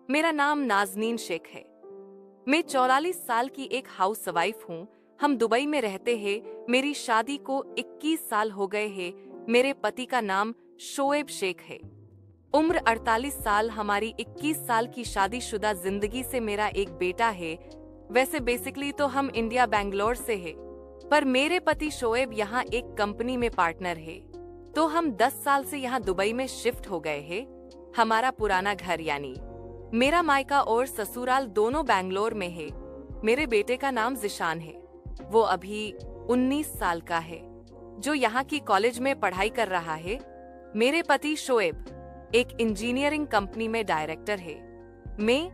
मेरा नाम नाज़नीन शेख है। मैं 44 साल की एक हाउसवाइफ हूँ। हम दुबई में रहते हैं। मेरी शादी को 21 साल हो गए हैं। मेरे पति का नाम शोएब शेख है। उम्र 48 साल। हमारी 21 साल की शादीशुदा जिंदगी से मेरा एक बेटा है। वैसे बेसिकली तो हम इंडिया बेंगलोर से है, पर मेरे पति शोएब यहाँ एक कंपनी में पार्टनर है। तो हम 10 साल से यहाँ दुबई में शिफ्ट हो गए हैं। हमारा पुराना घर यानी मेरा मायका और ससुराल दोनों बैंगलोर में है। मेरे बेटे का नाम जिशान है। वो अभी 19 साल का है, जो यहाँ की कॉलेज में पढ़ाई कर रहा है। मेरे पति शोएब एक इंजीनियरिंग कंपनी में डायरेक्टर है। मैं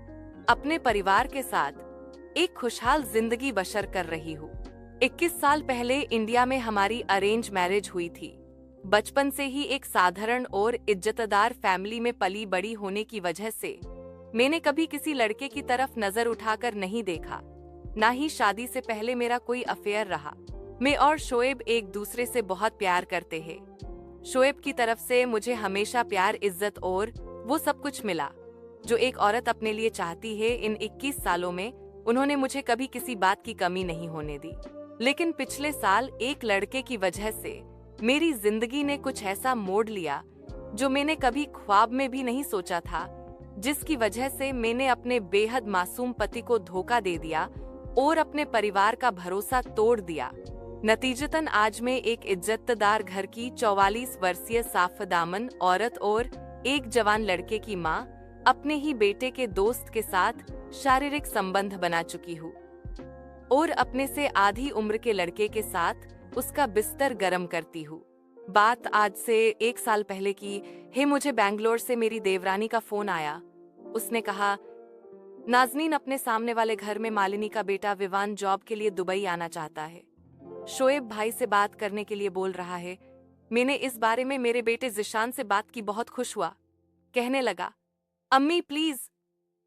अपने परिवार के साथ एक खुशहाल जिंदगी बसर कर रही हूँ। 21 साल पहले इंडिया में हमारी अरेंज मैरिज हुई थी। बचपन से ही एक साधारण और इज्जतदार फैमिली में पली बड़ी होने की वजह से मैंने कभी किसी लड़के की तरफ नजर उठाकर नहीं देखा, ना ही शादी से पहले मेरा कोई अफेयर रहा। मैं और शोएब एक दूसरे से बहुत प्यार करते हैं। शोएब की तरफ से मुझे हमेशा प्यार, इज्जत और वो सब कुछ मिला जो एक औरत अपने लिए चाहती है। इन 21 सालों में उन्होंने मुझे कभी किसी बात की कमी नहीं होने दी। लेकिन पिछले साल एक लड़के की वजह से मेरी जिंदगी ने कुछ ऐसा मोड़ लिया जो मैंने कभी ख्वाब में भी नहीं सोचा था, जिसकी वजह से मैंने अपने बेहद मासूम पति को धोखा दे दिया और अपने परिवार का भरोसा तोड़ दिया। नतीजतन आज मैं एक इज्जतदार घर की 44 वर्षीय साफदामन औरत और एक जवान लड़के की माँ अपने ही बेटे के दोस्त के साथ शारीरिक संबंध बना चुकी हूँ और अपने से आधी उम्र के लड़के के साथ उसका बिस्तर गर्म करती हूँ। बात आज से 1 साल पहले की है। मुझे बैंगलोर से मेरी देवरानी का फोन आया। उसने कहा, नाज़नीन, अपने सामने वाले घर में मालिनी का बेटा विवान जॉब के लिए दुबई आना चाहता है। शोएब भाई से बात करने के लिए बोल रहा है। मैंने इस बारे में मेरे बेटे जिशान से बात की, बहुत खुश हुआ। कहने लगा, अम्मी प्लीज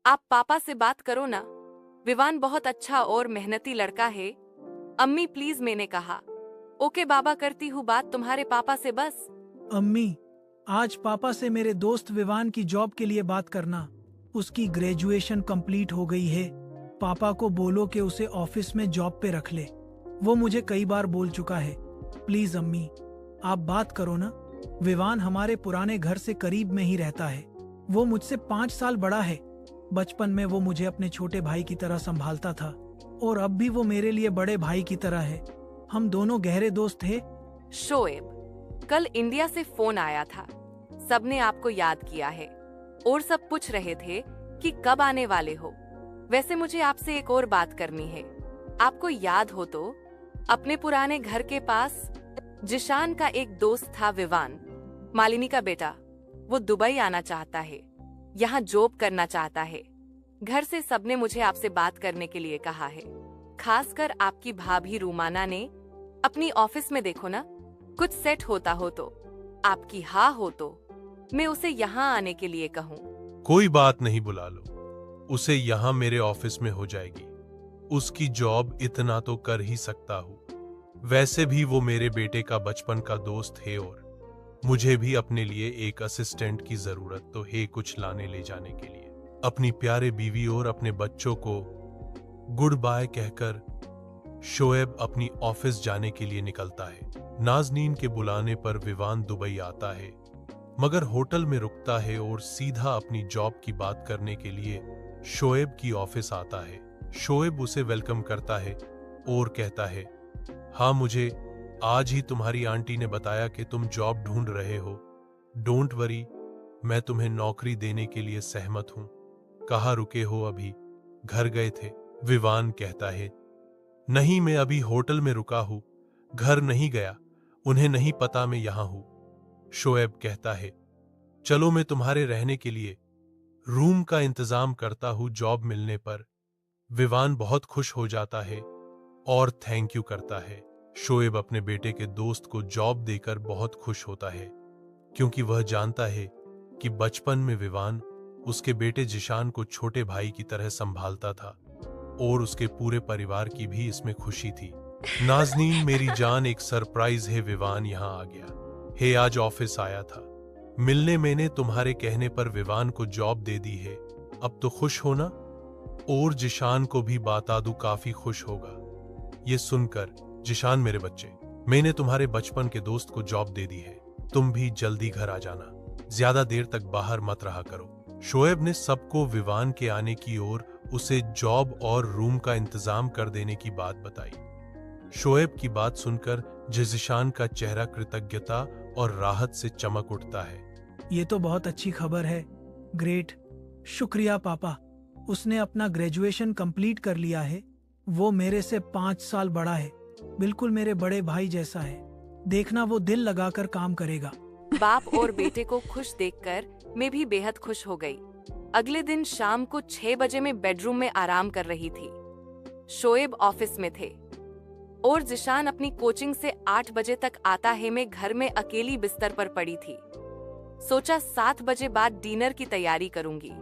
आप पापा से बात करो ना, विवान बहुत अच्छा और मेहनती लड़का है। अम्मी प्लीज, मैंने कहा। ओके बाबा, करती हूँ बात तुम्हारे पापा से बस। अम्मी, आज पापा से मेरे दोस्त विवान की जॉब के लिए बात करना। उसकी ग्रेजुएशन कंप्लीट हो गई है। पापा को बोलो कि उसे ऑफिस में जॉब पे रख ले। वो मुझे कई बार बोल चुका है। प्लीज अम्मी, आप बात करो ना। विवान हमारे पुराने घर से करीब में ही रहता है। वो मुझसे 5 साल बड़ा है। बचपन में वो मुझे अपने छोटे भाई की तरह संभालता था और अब भी वो मेरे लिए बड़े भाई की तरह है। हम दोनों गहरे दोस्त थे। शोएब, कल इंडिया से फोन आया था। सबने आपको याद किया है और सब पूछ रहे थे कि कब आने वाले हो। वैसे मुझे आपसे एक और बात करनी है। आपको याद हो तो अपने पुराने घर के पास जिशान का एक दोस्त था, विवान, मालिनी का बेटा। वो दुबई आना चाहता है, यहाँ जॉब करना चाहता है। घर से सबने मुझे आपसे बात करने के लिए कहा है। खासकर आपकी भाभी रूमाना ने। अपनी ऑफिस में देखो ना, कुछ सेट होता हो तो, आपकी हाँ हो तो मैं उसे यहाँ आने के लिए कहूँ। कोई बात नहीं, बुला लो उसे। यहाँ मेरे ऑफिस में हो जाएगी। उसकी जॉब इतना तो कर ही सकता हूँ। वैसे भी वो मेरे बेटे का बचपन का दोस्त है और मुझे भी अपने लिए एक असिस्टेंट की जरूरत तो है, कुछ लाने ले जाने के लिए। अपनी प्यारे बीवी और अपने बच्चों को गुड बाय कहकर शोएब अपनी ऑफिस जाने के लिए निकलता है। नाज़नीन के बुलाने पर विवान दुबई आता है, मगर होटल में रुकता है और सीधा अपनी जॉब की बात करने के लिए शोएब की ऑफिस आता है। शोएब उसे वेलकम करता है और कहता है, हाँ, मुझे आज ही तुम्हारी आंटी ने बताया कि तुम जॉब ढूंढ रहे हो। डोंट वरी, मैं तुम्हें नौकरी देने के लिए सहमत हूं। कहाँ रुके हो अभी? घर गए थे? विवान कहता है, नहीं, मैं अभी होटल में रुका हूं, घर नहीं गया। उन्हें नहीं पता मैं यहां हूं। शोएब कहता है, चलो मैं तुम्हारे रहने के लिए रूम का इंतजाम करता हूं। जॉब मिलने पर विवान बहुत खुश हो जाता है और थैंक यू करता है। शोएब अपने बेटे के दोस्त को जॉब देकर बहुत खुश होता है, क्योंकि वह जानता है कि बचपन में विवान उसके बेटे जिशान को छोटे भाई की तरह संभालता था और उसके पूरे परिवार की भी इसमें खुशी थी। नाज़नीन मेरी जान, एक सरप्राइज है। विवान यहाँ आ गया है, आज ऑफिस आया था मिलने। मैंने तुम्हारे कहने पर विवान को जॉब दे दी है। अब तो खुश हो ना? और जिशान को भी बता दूं, काफी खुश होगा ये सुनकर। जिशान मेरे बच्चे, मैंने तुम्हारे बचपन के दोस्त को जॉब दे दी है, तुम भी जल्दी घर आ जाना, ज्यादा देर तक बाहर मत रहा करो। शोएब ने सबको विवान के आने की और उसे जॉब और रूम का इंतजाम कर देने की बात बताई। शोएब की बात सुनकर जिशान का चेहरा कृतज्ञता और राहत से चमक उठता है। ये तो बहुत अच्छी खबर है। ग्रेट, शुक्रिया पापा। उसने अपना ग्रेजुएशन कंप्लीट कर लिया है। वो मेरे से 5 साल बड़ा है, बिल्कुल मेरे बड़े भाई जैसा है। देखना, वो दिल लगाकर काम करेगा। बाप और बेटे को खुश देखकर मैं भी बेहद खुश हो गई। अगले दिन शाम को 6 बजे मैं बेडरूम में आराम कर रही थी। शोएब ऑफिस में थे और जिशान अपनी कोचिंग से 8 बजे तक आता है। मैं घर में अकेली बिस्तर पर पड़ी थी। सोचा 7 बजे बाद डिनर की तैयारी करूंगी।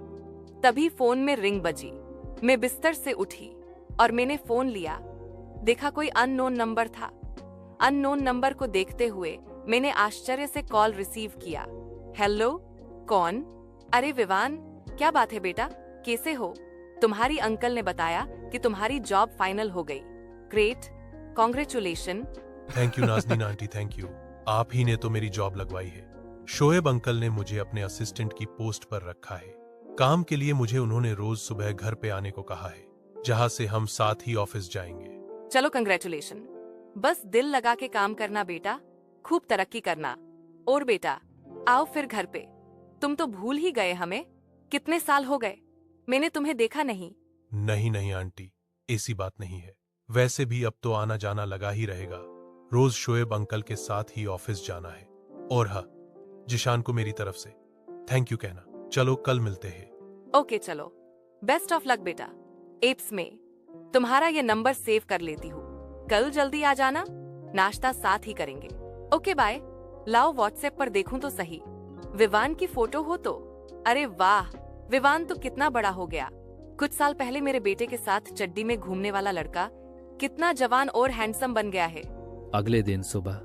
तभी फोन में रिंग बजी। मैं बिस्तर से उठी और मैंने फोन लिया। देखा कोई अननोन नंबर था। अननोन नंबर को देखते हुए मैंने आश्चर्य से कॉल रिसीव किया। हेलो, कौन? अरे विवान, क्या बात है बेटा, कैसे हो? तुम्हारी अंकल ने बताया कि तुम्हारी जॉब फाइनल हो गई। Great, congratulation. Thank you Nazneen aunty, thank you. आप ही ने तो मेरी जॉब लगवाई है। शोएब अंकल ने मुझे अपने असिस्टेंट की पोस्ट पर रखा है। काम के लिए मुझे उन्होंने रोज सुबह घर पे आने को कहा है, जहां से हम साथ ही ऑफिस जाएंगे। चलो कंग्रेचुलेशन। बस दिल लगा के काम करना बेटा, खूब तरक्की करना। और बेटा, आओ फिर घर पे। तुम तो भूल ही गए हमें। कितने साल हो गए, मैंने तुम्हें देखा नहीं। नहीं नहीं आंटी, ऐसी बात नहीं है। वैसे भी अब तो आना जाना लगा ही रहेगा। रोज शोएब अंकल के साथ ही ऑफिस जाना है। और हाँ, जिशान को मेरी तरफ से थैंक यू कहना। चलो कल मिलते हैं। ओके चलो, बेस्ट ऑफ लक बेटा। एप्स में तुम्हारा ये नंबर सेव कर लेती हूँ। कल जल्दी आ जाना, नाश्ता साथ ही करेंगे। Okay bye. लाओ व्हाट्सएप पर देखूं तो सही, विवान की फोटो हो तो। अरे वाह, विवान तो कितना बड़ा हो गया। कुछ साल पहले मेरे बेटे के साथ चड्डी में घूमने वाला लड़का कितना जवान और हैंडसम बन गया है। अगले दिन सुबह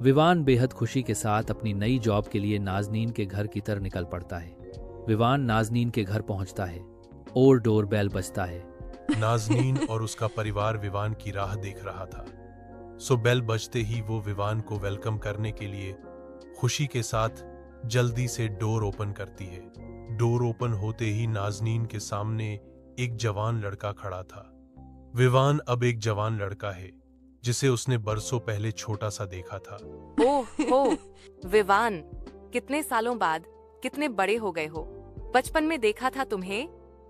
विवान बेहद खुशी के साथ अपनी नई जॉब के लिए नाजनीन के घर की तरफ निकल पड़ता है। विवान नाजनीन के घर पहुंचता है और डोर बेल बजता है। नाजनीन और उसका परिवार विवान की राह देख रहा था। सो बेल बजते ही वो विवान को वेलकम करने के लिए खुशी के साथ जल्दी से डोर ओपन करती है। डोर ओपन होते ही नाजनीन के सामने एक जवान लड़का खड़ा था। विवान अब एक जवान लड़का है, जिसे उसने बरसों पहले छोटा सा देखा था। ओह हो विवान, कितने सालों बाद कितने बड़े हो गए हो। बचपन में देखा था तुम्हें।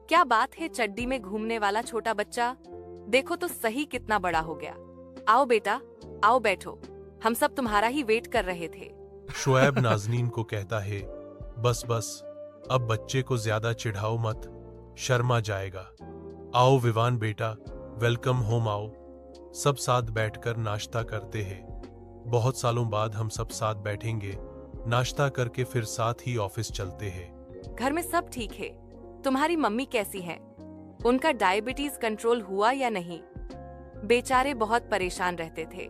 क्या बात है, चड्डी में घूमने वाला छोटा बच्चा, देखो तो सही कितना बड़ा हो गया। आओ बेटा, आओ बैठो, हम सब तुम्हारा ही वेट कर रहे थे। शोएब नाजनीन को कहता है, बस बस, अब बच्चे को ज्यादा चिढ़ाओ मत, शर्मा जाएगा। आओ विवान बेटा, वेलकम होम आओ। सब साथ बैठकर नाश्ता करते हैं। बहुत सालों बाद हम सब साथ बैठेंगे, नाश्ता करके फिर साथ ही ऑफिस चलते हैं। घर में सब ठीक है। तुम्हारी मम्मी कैसी हैं? उनका डायबिटीज कंट्रोल हुआ या नहीं? बेचारे बहुत परेशान रहते थे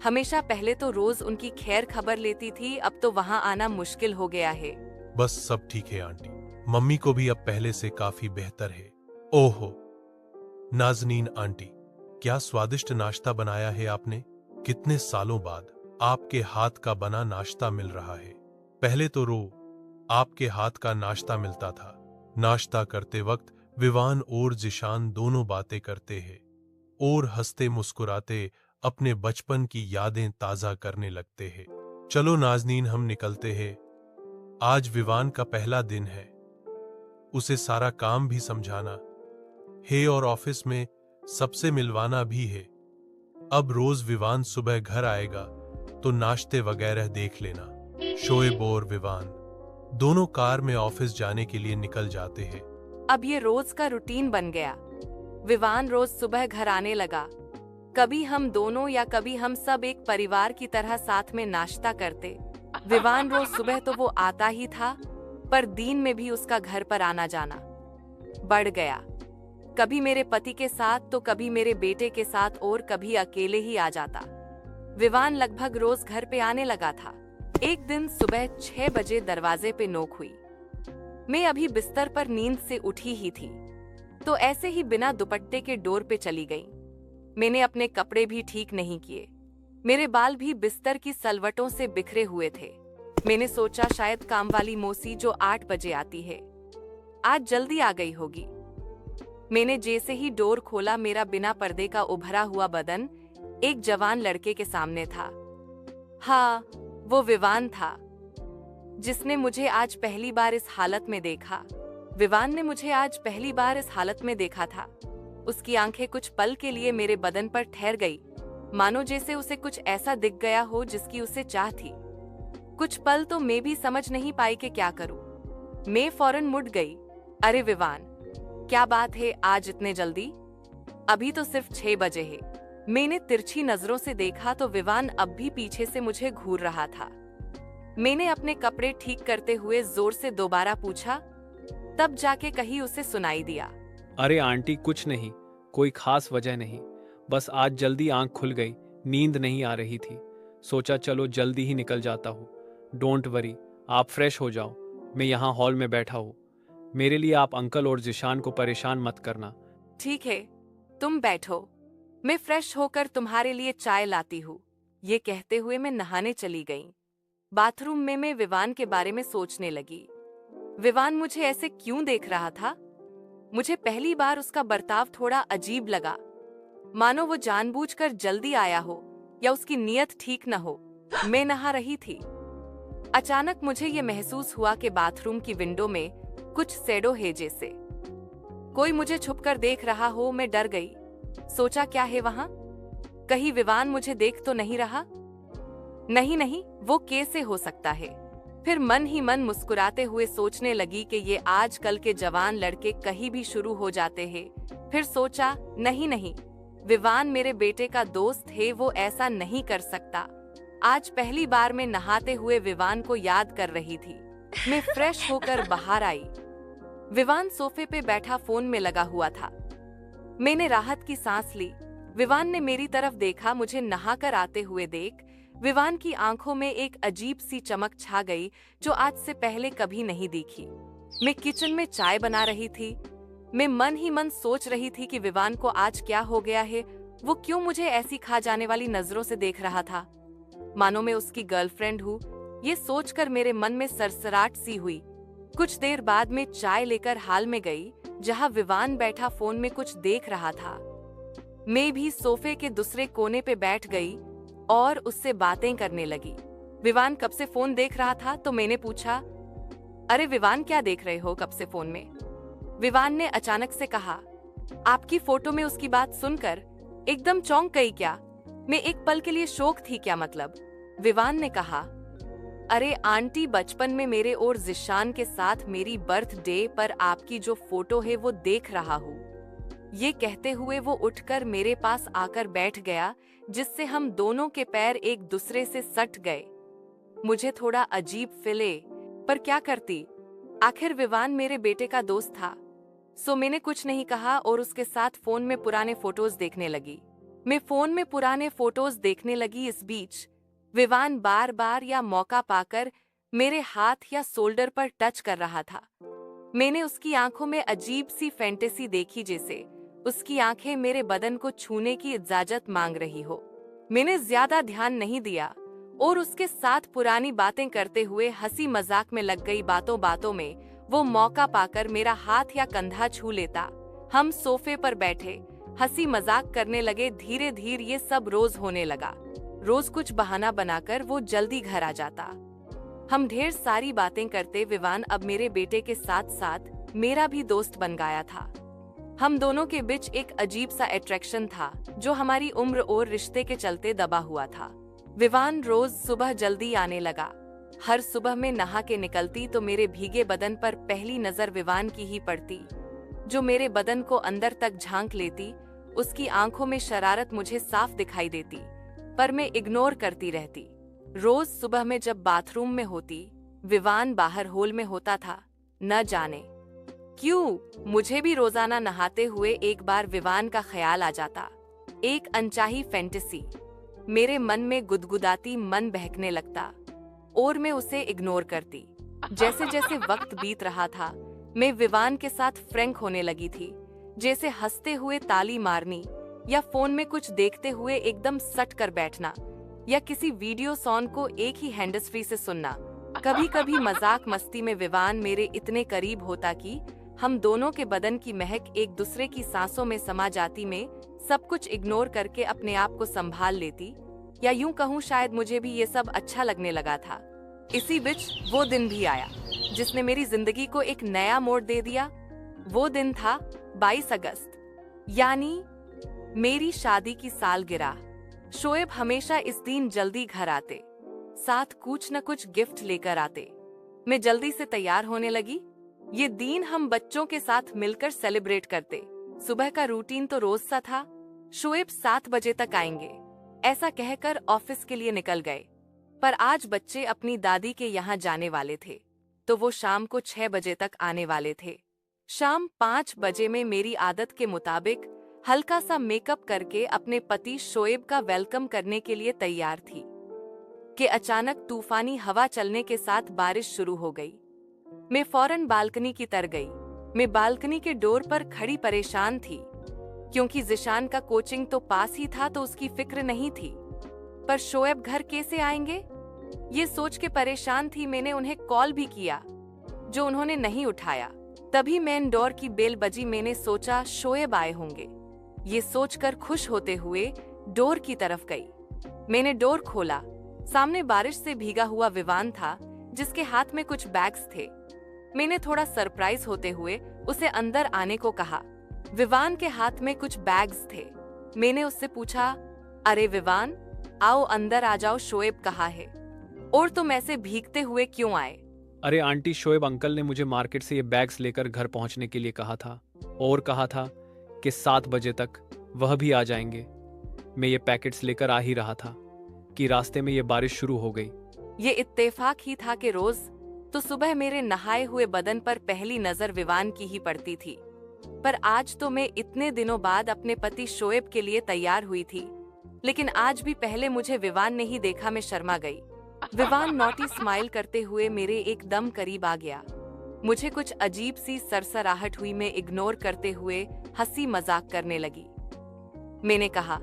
हमेशा। पहले तो रोज उनकी खैर खबर लेती थी, अब तो वहाँ आना मुश्किल हो गया है। बस सब ठीक है आंटी, मम्मी को भी अब पहले से काफी बेहतर है। ओहो नाजनीन आंटी, क्या स्वादिष्ट नाश्ता बनाया है आपने। कितने सालों बाद आपके हाथ का बना नाश्ता मिल रहा है। पहले तो आपके हाथ का नाश्ता मिलता था। नाश्ता करते वक्त विवान और जिशान दोनों बातें करते हैं और हंसते मुस्कुराते अपने बचपन की यादें ताजा करने लगते हैं। चलो नाजनीन, हम निकलते हैं। आज विवान का पहला दिन है, उसे सारा काम भी समझाना है और ऑफिस में सबसे मिलवाना भी है। अब रोज विवान सुबह घर आएगा तो नाश्ते वगैरह देख लेना। शोएब और विवान दोनों कार में ऑफिस जाने के लिए निकल जाते हैं। अब ये रोज का रूटीन बन गया। विवान रोज सुबह घर आने लगा। कभी हम दोनों या कभी हम सब एक परिवार की तरह साथ में नाश्ता करते। विवान रोज सुबह तो वो आता ही था, पर दिन में भी उसका घर पर आना जाना बढ़ गया। कभी मेरे पति के साथ तो कभी मेरे बेटे के साथ और कभी अकेले ही आ जाता। विवान लगभग रोज घर पे आने लगा था। एक दिन सुबह 6 बजे दरवाजे पे नोक हुई। मैं अभी बिस्तर पर नींद से उठी ही थी तो ऐसे ही बिना दुपट्टे के डोर पे चली गई। मैंने अपने कपड़े भी ठीक नहीं किए, मेरे बाल भी बिस्तर की सलवटों से बिखरे हुए थे। मैंने सोचा शायद काम वाली मौसी जो 8 बजे आती है आज जल्दी आ गई होगी। मैंने जैसे ही डोर खोला मेरा बिना पर्दे का उभरा हुआ बदन एक जवान लड़के के सामने था। हाँ, वो विवान था जिसने मुझे आज पहली बार इस हालत में देखा। विवान ने मुझे आज पहली बार इस हालत में देखा था। उसकी आंखें कुछ पल के लिए मेरे बदन पर ठहर गई, मानो जैसे उसे कुछ ऐसा दिख गया हो जिसकी उसे चाह थी। कुछ पल तो मैं भी समझ नहीं पाई कि क्या करूं। मैं फौरन मुड़ गई। अरे विवान, क्या बात है आज इतने जल्दी? अभी तो सिर्फ 6 बजे है। मैंने तिरछी नजरों से देखा तो विवान अब भी पीछे से मुझे घूर रहा था। मैंने अपने कपड़े ठीक करते हुए जोर से दोबारा पूछा, तब जाके कहीं उसे सुनाई दिया। अरे आंटी कुछ नहीं, कोई खास वजह नहीं, बस आज जल्दी आंख खुल गई, नींद नहीं आ रही थी, सोचा चलो जल्दी ही निकल जाता हूँ। डोंट वरी, आप फ्रेश हो जाओ, मैं यहाँ हॉल में बैठा हूँ। मेरे लिए आप अंकल और जिशान को परेशान मत करना। ठीक है, तुम बैठो, मैं फ्रेश होकर तुम्हारे लिए चाय लाती हूँ। ये कहते हुए मैं नहाने चली गई। बाथरूम में मैं विवान के बारे में सोचने लगी। विवान मुझे ऐसे क्यों देख रहा था? मुझे पहली बार उसका बर्ताव थोड़ा अजीब लगा, मानो वो जानबूझकर जल्दी आया हो या उसकी नीयत ठीक न हो। मैं नहा रही थी। अचानक मुझे ये महसूस हुआ कि बाथरूम की विंडो में कुछ शैडो है, जैसे कोई मुझे छुपकर देख रहा हो। मैं डर गई, सोचा क्या है वहां? कहीं विवान मुझे देख तो नहीं रहा? नहीं, वो कैसे हो सकता है? फिर मन ही मन मुस्कुराते हुए सोचने लगी कि ये आजकल के जवान लड़के कहीं भी शुरू हो जाते हैं। फिर सोचा नहीं, विवान मेरे बेटे का दोस्त है, वो ऐसा नहीं कर सकता। आज पहली बार मैं नहाते हुए विवान को याद कर रही थी। मैं फ्रेश होकर बाहर आई। विवान सोफे पे बैठा फोन में लगा हुआ था। मैंने राहत की सांस ली। विवान ने मेरी तरफ देखा। मुझे नहाकर आते हुए देख विवान की आंखों में एक अजीब सी चमक छा गई जो आज से पहले कभी नहीं दिखी। मैं किचन में चाय बना रही थी। मैं मन ही मन सोच रही थी कि विवान को आज क्या हो गया है। वो क्यों मुझे ऐसी खा जाने वाली नजरों से देख रहा था, मानो मैं उसकी गर्लफ्रेंड हूँ। ये सोचकर मेरे मन में सरसराहट सी हुई। कुछ देर बाद मैं चाय लेकर हॉल में गई जहाँ विवान बैठा फोन में कुछ देख रहा था। मैं भी सोफे के दूसरे कोने पे बैठ गई और उससे बातें करने लगी। विवान कब से फोन देख रहा था तो मैंने पूछा, अरे विवान क्या देख रहे हो कब से फोन में? विवान ने अचानक से कहा। आपकी फोटो में उसकी बात सुनकर एकदम चौंक गई क्या? मैं एक पल के लिए शौक थी क्या मतलब? विवान ने कहा, अरे आंटी, बचपन में मेरे और जिशान के साथ मेरी बर्थडे पर आपकी जो फोटो है वो देख रहा हूँ। ये कहते हुए वो उठकर मेरे पास आकर बैठ गया, जिससे हम दोनों के पैर एक दूसरे से सट गए। मुझे थोड़ा अजीब फिले, पर क्या करती, आखिर विवान मेरे बेटे का दोस्त था। सो मैंने कुछ नहीं कहा और उसके साथ फोन में पुराने फोटोज देखने लगी। मैं फोन में पुराने फोटोज देखने लगी। इस बीच विवान बार बार या मौका पाकर मेरे हाथ या शोल्डर पर टच कर रहा था। मैंने उसकी आंखों में अजीब सी फैंटेसी देखी, जैसे उसकी आंखें मेरे बदन को छूने की इजाजत मांग रही हो। मैंने ज्यादा ध्यान नहीं दिया और उसके साथ पुरानी बातें करते हुए हंसी मजाक में लग गई। बातों बातों में वो मौका पाकर मेरा हाथ या कंधा छू लेता। हम सोफे पर बैठे हंसी मजाक करने लगे। धीरे धीरे ये सब रोज होने लगा। रोज कुछ बहाना बनाकर वो जल्दी घर आ जाता। हम ढेर सारी बातें करते। विवान अब मेरे बेटे के साथ साथ मेरा भी दोस्त बन गया था। हम दोनों के बीच एक अजीब सा अट्रैक्शन था जो हमारी उम्र और रिश्ते के चलते दबा हुआ था। विवान रोज सुबह जल्दी आने लगा। हर सुबह मैं नहा के निकलती तो मेरे भीगे बदन पर पहली नजर विवान की ही पड़ती, जो मेरे बदन को अंदर तक झांक लेती। उसकी आंखों में शरारत मुझे साफ दिखाई देती, पर मैं इग्नोर करती रहती। रोज सुबह में जब बाथरूम में होती, विवान बाहर हॉल में होता था। न जाने क्यों मुझे भी रोजाना नहाते हुए एक बार विवान का ख्याल आ जाता। एक अनचाही फैंटेसी मेरे मन में गुदगुदाती, मन बहकने लगता और मैं उसे इग्नोर करती। जैसे जैसे वक्त बीत रहा था, मैं विवान के साथ फ्रैंक होने लगी थी, जैसे हंसते हुए ताली मारनी या फोन में कुछ देखते हुए एकदम सट कर बैठना या किसी वीडियो सॉन्ग को एक ही हैंड्स फ्री से सुनना। कभी कभी मजाक मस्ती में विवान मेरे इतने करीब होता कि हम दोनों के बदन की महक एक दूसरे की सांसों में समा जाती। मैं सब कुछ इग्नोर करके अपने आप को संभाल लेती, या यूं कहूं शायद मुझे भी ये सब अच्छा लगने लगा था। इसी बीच वो दिन भी आया जिसने मेरी जिंदगी को एक नया मोड़ दे दिया। वो दिन था 22 अगस्त, यानी मेरी शादी की सालगिरह। शोएब हमेशा इस दिन जल्दी घर आते, साथ कुछ न कुछ गिफ्ट लेकर आते। मैं जल्दी से तैयार होने लगी। ये दिन हम बच्चों के साथ मिलकर सेलिब्रेट करते। सुबह का रूटीन तो रोज सा था। शोएब 7 बजे तक आएंगे, ऐसा कहकर ऑफिस के लिए निकल गए। पर आज बच्चे अपनी दादी के यहाँ जाने वाले थे, तो वो शाम को 6 बजे तक आने वाले थे। शाम 5 बजे में मेरी आदत के मुताबिक हल्का सा मेकअप करके अपने पति शोएब का वेलकम करने के लिए तैयार थी कि अचानक तूफानी हवा चलने के साथ बारिश शुरू हो गई। मैं फौरन बालकनी की तरफ गई। मैं बालकनी के डोर पर खड़ी परेशान थी, क्योंकि जिशान का कोचिंग तो पास ही था, तो उसकी फिक्र नहीं थी। पर शोएब घर कैसे आएंगे, ये सोच के परेशान थी। मैंने उन्हें कॉल भी किया, जो उन्होंने नहीं उठाया। तभी मेन डोर की बेल बजी। मैंने सोचा शोएब आए होंगे। ये सोचकर खुश होते हुए डोर की तरफ गई। मैंने डोर खोला। सामने बारिश से भीगा हुआ विवान था, जिसके हाथ में कुछ बैग्स थे। मैंने थोड़ा सरप्राइज होते हुए उसे अंदर आने को कहा। विवान के हाथ में कुछ बैग्स थे। मैंने उससे पूछा, अरे विवान, आओ अंदर आ जाओ, शोएब कहाँ है, और तुम ऐसे भीगते हुए क्यों आए? अरे आंटी, शोएब अंकल ने मुझे मार्केट से ये बैग्स लेकर घर पहुंचने के लिए कहा था, और कहा था कि 7 बजे तक वह भी आ जाएंगे। मैं ये पैकेट्स लेकर आ ही रहा था कि रास्ते में ये बारिश शुरू हो गई। ये इत्तेफाक ही था कि रोज तो सुबह मेरे नहाए हुए बदन पर पहली नजर विवान की ही पड़ती थी, पर आज तो मैं इतने दिनों बाद अपने पति शोएब के लिए तैयार हुई थी। लेकिन आज भी पहले मुझे विवान ने ही देखा। मैं शर्मा गई। विवान नॉटी स्माइल करते हुए मेरे एकदम करीब आ गया। मुझे कुछ अजीब सी सरसराहट हुई। मैं इग्नोर करते हुए हंसी मजाक करने लगी। मैंने कहा,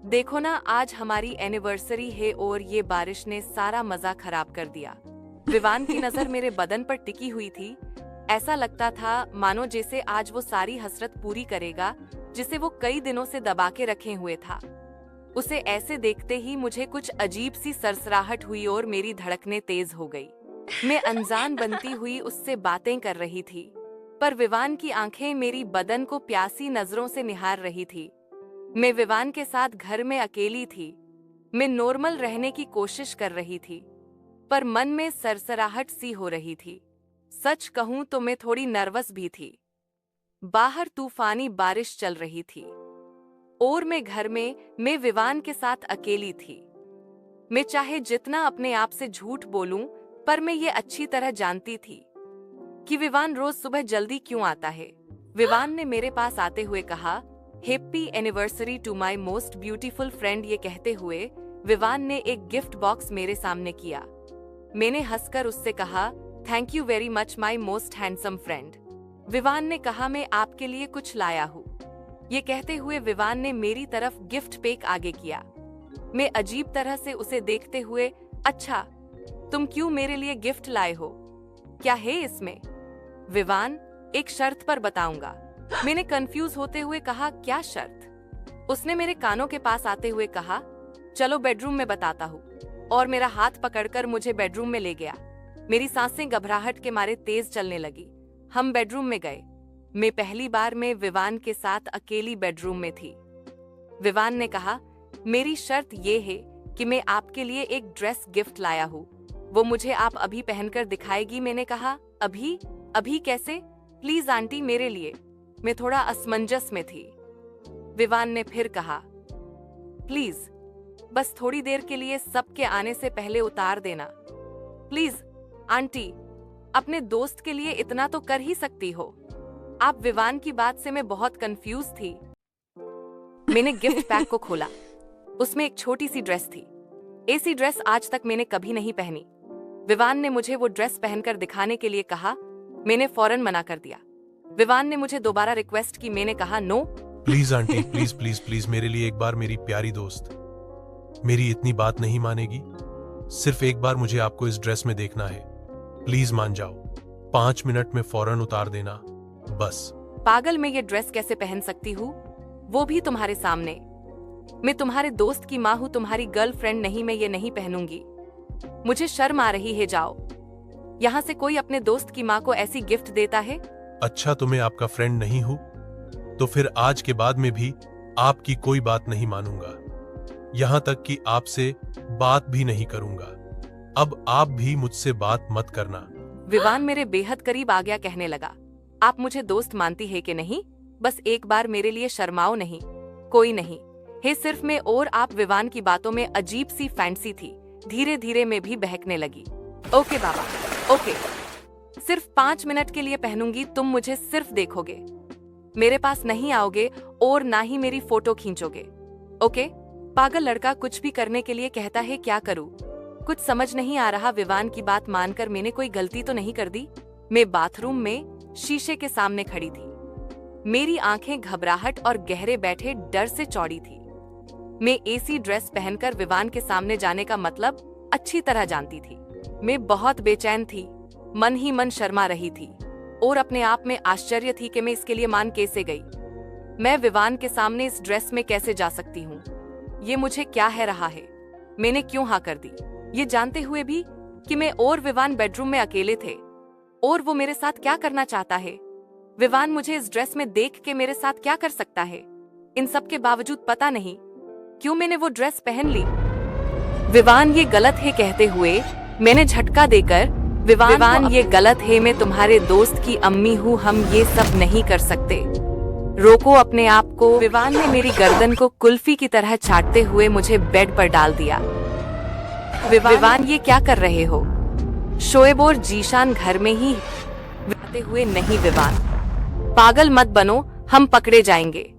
देखो ना, आज हमारी एनिवर्सरी है और ये बारिश ने सारा मजा खराब कर दिया। विवान की नजर मेरे बदन पर टिकी हुई थी। ऐसा लगता था मानो जैसे आज वो सारी हसरत पूरी करेगा जिसे वो कई दिनों से दबा के रखे हुए था। उसे ऐसे देखते ही मुझे कुछ अजीब सी सरसराहट हुई और मेरी धड़कनें तेज हो गई। मैं अनजान बनती हुई उससे बातें कर रही थी, पर विवान की आंखें मेरी बदन को प्यासी नजरों से निहार रही थी। मैं विवान के साथ घर में अकेली थी। मैं नॉर्मल रहने की कोशिश कर रही थी, पर मन में सरसराहट सी हो रही थी। सच कहूं तो मैं थोड़ी नर्वस भी थी। बाहर तूफानी बारिश चल रही थी और मैं घर में मैं विवान के साथ अकेली थी। मैं चाहे जितना अपने आप से झूठ बोलूं, पर मैं ये अच्छी तरह जानती थी कि विवान रोज सुबह जल्दी क्यों आता है। विवान ने मेरे पास आते हुए कहा, happy anniversary to my most beautiful friend. ये कहते हुए विवान ने एक गिफ्ट बॉक्स मेरे सामने किया। मैंने हंसकर उससे कहा, thank you very much my most handsome friend. Vivaan ने कहा, मैं आपके लिए कुछ लाया हूँ। ये कहते हुए विवान ने मेरी तरफ गिफ्ट पैक आगे किया। मैं अजीब तरह से उसे देखते हुए, अच्छा, तुम क्यों मेरे लिए गिफ्ट लाए हो? क्या है इसमें? विवान, एक शर्त पर बताऊंगा। मैंने कंफ्यूज होते हुए कहा, क्या शर्त? उसने मेरे कानों के पास आते हुए कहा, चलो बेडरूम में बताता हूँ, और मेरा हाथ पकड़कर मुझे बेडरूम में ले गया। मेरी सांसें घबराहट के मारे तेज चलने लगी। हम बेडरूम में गए। मैं पहली बार में विवान के साथ अकेली बेडरूम में थी। विवान ने कहा, मेरी शर्त ये है कि मैं आपके लिए एक ड्रेस गिफ्ट लाया हूँ, वो मुझे आप अभी पहनकर दिखाएगी। मैंने कहा, अभी? अभी कैसे? प्लीज आंटी, मेरे लिए। मैं थोड़ा असमंजस में थी। विवान ने फिर कहा, प्लीज बस थोड़ी देर के लिए, सबके आने से पहले उतार देना। प्लीज आंटी, अपने दोस्त के लिए इतना तो कर ही सकती हो आप। विवान की बात से मैं बहुत कंफ्यूज थी। मैंने गिफ्ट पैक को खोला। उसमें एक छोटी सी ड्रेस थी। ऐसी ड्रेस आज तक मैंने कभी नहीं पहनी। विवान ने मुझे वो ड्रेस पहनकर दिखाने के लिए कहा। मैंने फौरन मना कर दिया। विवान ने मुझे दोबारा रिक्वेस्ट की। मैंने कहा no. Please aunty, please please please, मेरे लिए एक बार, मेरी प्यारी दोस्त, मेरी इतनी बात नहीं मानेगी? सिर्फ एक बार मुझे आपको इस ड्रेस में देखना है, प्लीज मान जाओ। 5 मिनट में फौरन उतार देना, बस। पागल, मैं ये ड्रेस कैसे पहन सकती हूँ, वो भी तुम्हारे सामने? मैं तुम्हारे दोस्त की माँ हूँ, तुम्हारी गर्लफ्रेंड नहीं। मैं ये नहीं पहनूंगी, मुझे शर्म आ रही है। जाओ यहाँ से। कोई अपने दोस्त की माँ को ऐसी गिफ्ट देता है? अच्छा, तो मैं आपका फ्रेंड नहीं हूं? तो फिर आज के बाद में भी आपकी कोई बात नहीं मानूंगा, यहां तक कि आपसे बात भी नहीं करूंगा। अब आप भी मुझसे बात मत करना। विवान मेरे बेहद करीब आ गया, कहने लगा, आप मुझे दोस्त मानती है कि नहीं? बस एक बार मेरे लिए शर्माओ नहीं। कोई नहीं है, सिर्फ मैं और आप। विवान की बातों में अजीब सी फैंसी थी। धीरे धीरे मैं भी बहकने लगी। ओके बाबा, ओके, सिर्फ 5 मिनट के लिए पहनूंगी। तुम मुझे सिर्फ देखोगे, मेरे पास नहीं आओगे और ना ही मेरी फोटो खींचोगे, ओके? पागल लड़का कुछ भी करने के लिए कहता है, क्या करूं? कुछ समझ नहीं आ रहा। विवान की बात मानकर मैंने कोई गलती तो नहीं कर दी? मैं बाथरूम में शीशे के सामने खड़ी थी। मेरी आंखें घबराहट और गहरे बैठे डर से चौड़ी थी। मैं ऐसी ड्रेस पहनकर विवान के सामने जाने का मतलब अच्छी तरह जानती थी। मैं बहुत बेचैन थी, मन ही मन शर्मा रही थी और अपने आप में आश्चर्य थी कि मैं इसके लिए मान कैसे गई। मैं विवान के सामने इस ड्रेस में कैसे जा सकती हूँ? ये मुझे क्या है रहा है? मैंने क्यों हाँ कर दी, ये जानते हुए भी कि मैं और विवान बेडरूम में अकेले थे? और वो मेरे साथ क्या करना चाहता है? विवान मुझे इस ड्रेस में देख के मेरे साथ क्या कर सकता है? इन सब के बावजूद पता नहीं क्यों मैंने वो ड्रेस पहन ली। विवान ये गलत है कहते हुए मैंने झटका देकर, विवान ये गलत है, मैं तुम्हारे दोस्त की अम्मी हूँ, हम ये सब नहीं कर सकते, रोको अपने आप को। विवान ने मेरी गर्दन को कुल्फी की तरह चाटते हुए मुझे बेड पर डाल दिया। विवान ये क्या कर रहे हो? शोएब और जीशान घर में ही आते हुए। नहीं विवान, पागल मत बनो, हम पकड़े जाएंगे।